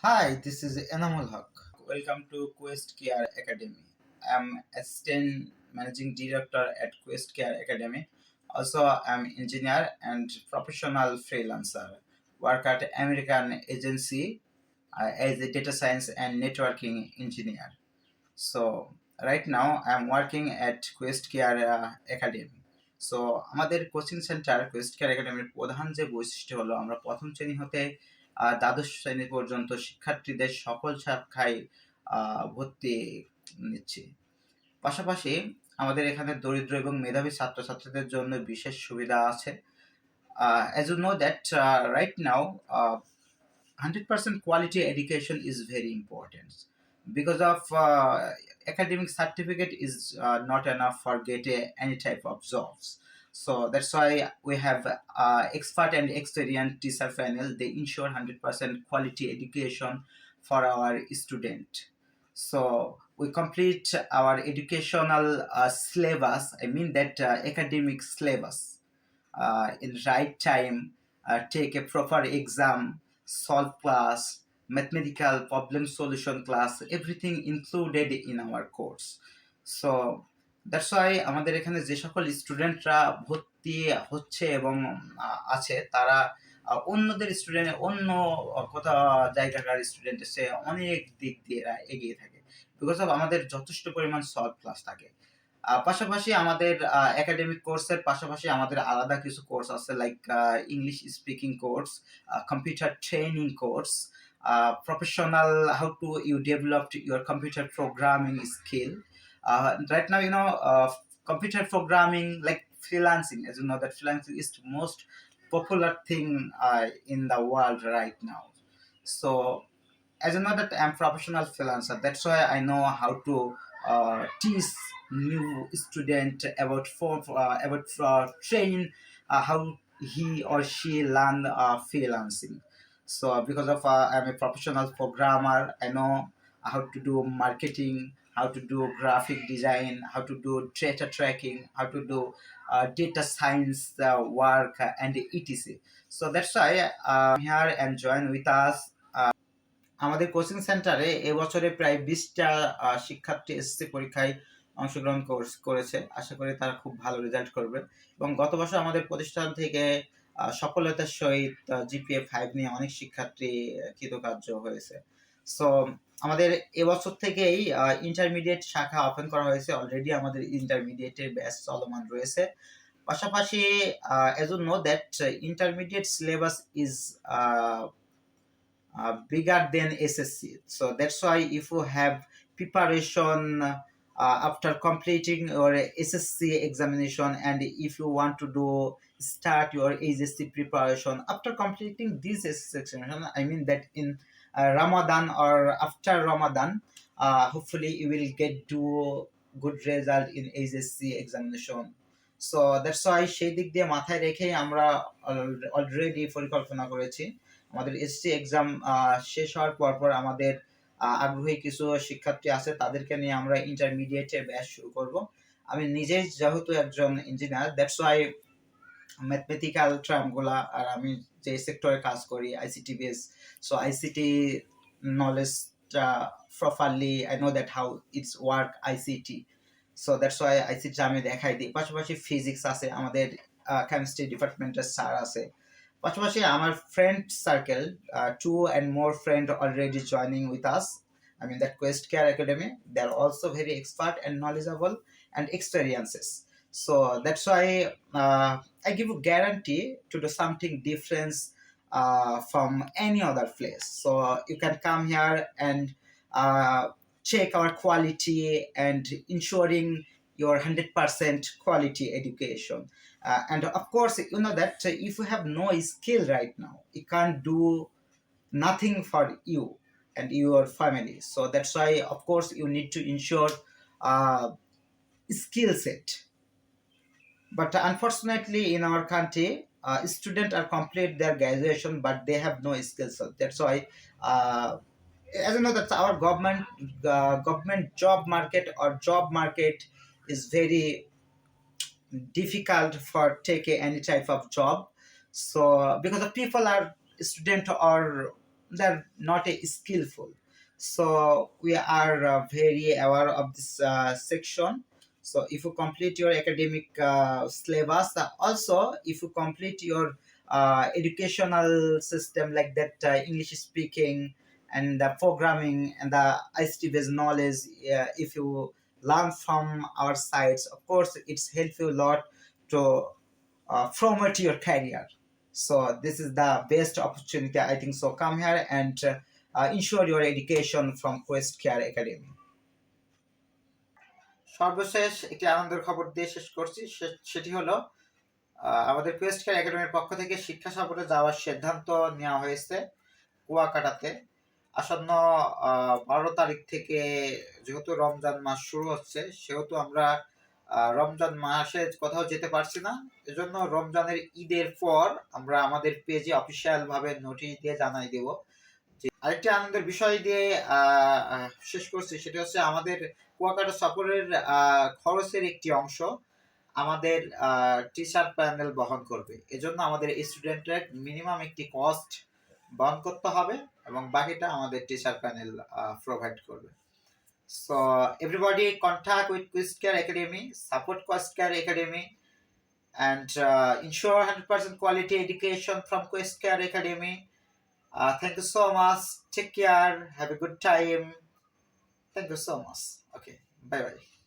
Hi, this is Anamul Haque. Welcome to Quest Care Academy. I'm Assistant Managing Director at Quest Care Academy. Also, I'm engineer and professional freelancer. Work at American agency as a data science and networking engineer. So right now I'm working at Quest Care Academy. So আমাদের coaching centre Quest care একাডেমির প্রধান যে বৈশিষ্ট্য হলো আমরা প্রথম শ্রেণী হতে দ্বাদশ শ্রেণী পর্যন্ত শিক্ষার্থীদের সকল শাখায় ভর্তি নিচ্ছি। পাশাপাশি আমাদের এখানে দরিদ্র এবং মেধাবী ছাত্রছাত্রীদের জন্য বিশেষ সুবিধা আছে। As you know that right now 100% quality education is very important because of academic certificate is not enough for get any type of jobs. So that's why we have expert and experienced teacher panel. They ensure 100% quality education for our student. So we complete our educational syllabus, I mean that academic syllabus in right time, take a proper exam, solve class, mathematical problem solution class, everything included in our course. So that's why আমাদের এখানে যে সকল স্টুডেন্টরা ভর্তি হচ্ছে এবং আছে তারা অন্যদের স্টুডেন্ট অন্য কোথাও জায়গাকার স্টুডেন্টের চেয়ে অনেক দিক দিয়ে এরা এগিয়ে থাকে বিকজ অফ আমাদের যথেষ্ট পরিমাণ সলভ ক্লাস থাকে। পাশাপাশি আমাদের একাডেমিক কোর্সের পাশাপাশি আমাদের আলাদা কিছু কোর্স আছে like English speaking course, computer training course, professional how to you developed your computer programming skill. Right now computer programming like freelancing, as you know that freelancing is the most popular thing in the world right now. So as you know that I'm professional freelancer, that's why I know how to teach new student about train how he or she learn freelancing. So because of I'm a professional programmer, I know how to do marketing, how to do graphic design, how to do data tracking, how to do data science work and etc. So that's why here and join with us. আমাদের coaching সেন্টারে এবছরে প্রায় 20টা শিক্ষার্থী SSC পরীক্ষায় অংশগ্রহণ করেছে। আশা করি তারা খুব ভালো রেজাল্ট করবে এবং গত বছর আমাদের প্রতিষ্ঠান থেকে সফলতার সহিত জিপিএ 5 নিয়ে অনেক শিক্ষার্থী কৃতকার্য হয়েছে। সো আমাদের এবছর থেকেই ইন্টারমিডিয়েট শাখা ওপেন করা হয়েছে। অলরেডি আমাদের ইন্টারমিডিয়েটের ব্যাচ চলমান রয়েছে। পাশাপাশি as you know that intermediate syllabus is bigger than SSC. So that's why if you have preparation after completing your SSC examination, and if you want to do start your HSC preparation after completing this SSC examination, I mean that in Ramadan or after Ramadan, hopefully you will get to good result in HSC examination. So that's why সেই দিক দিয়ে মাথায় রেখে আমরা already পরিকল্পনা করেছি আমাদের SC exam শেষ হওয়ার পর আমাদের আগ্রহী কিছু শিক্ষার্থী আছে তাদেরকে নিয়ে আমরা ইন্টারমিডিয়েটের ব্যাচ শুরু করব। আমি নিজেই যেহেতু একজন ইঞ্জিনিয়ার, দ্যাটস ওয়াই ম্যাথমেটিক্যাল টার্মগুলা আর আমি যে সেক্টরে কাজ করি আইসিটি বেস, সো আইসিটি নলেজটা properly I know that how it's work ICT. So that's why ICT আমি দেখাই দিই। পাশাপাশি ফিজিক্স আছে, আমাদের কেমিস্ট্রি ডিপার্টমেন্টের স্যার আছে। পাশাপাশি আমার friend circle, 2 and more friend already joining with us. I mean that Quest Care Academy, they are also very expert and knowledgeable and experiences. So that's why I give a guarantee to do something different from any other place. So you can come here and check our quality and ensuring your 100% quality education. And of course, you know that if you have no skill right now, you can't do nothing for you and your family. So that's why, of course, you need to ensure skill set. But unfortunately, in our country, students are complete their graduation, but they have no skills. So that's why, as you know, that our government job market or job market is very difficult for take any type of job. So because the people are student or they're not skillful. So we are very aware of this section. So if you complete your academic syllabus, also if you complete your educational system like that, English speaking and the programming and the ICT based knowledge, if you learn from our sites, of course it's help you a lot to promote your career. So this is the best opportunity, I think. So come here and ensure your education from Quest Care Academy. সর্বশেষ একটি আনন্দের খবর দিয়ে শেষ করছি, সেটি হলো আমাদের কোয়েস্ট কেয়ার একাডেমির পক্ষ থেকে শিক্ষা সফরে যাওয়ার সিদ্ধান্ত নেওয়া হয়েছে কুয়াকাটাতে। আসন্ন 12 তারিখ থেকে যেহেতু রমজান মাস শুরু হচ্ছে, সেহেতু আমরা রমজান মাসে কোথাও যেতে পারছি না। এজন্য রমজানের ঈদের পর আমরা আমাদের পেজে অফিসিয়াল ভাবে নোটিশ দিয়ে জানাই দেব। আরেকটি আনন্দের বিষয় দিয়ে শেষ করছি, সেটা হচ্ছে আমাদের কুয়াকাটা সফরের খরচের একটি অংশ আমাদের টিচার প্যানেল বহন করবে। এজন্য আমাদের স্টুডেন্টরা মিনিমাম একটি কস্ট বহন করতে হবে এবং বাকিটা আমাদের টিচার প্যানেল প্রোভাইড করবে। So everybody contact with Quest Care Academy, support Quest Care Academy, and ensure 100% quality education from Quest Care Academy. Thank you so much. Take care. Have a good time. Thank you so much. Okay. Bye bye.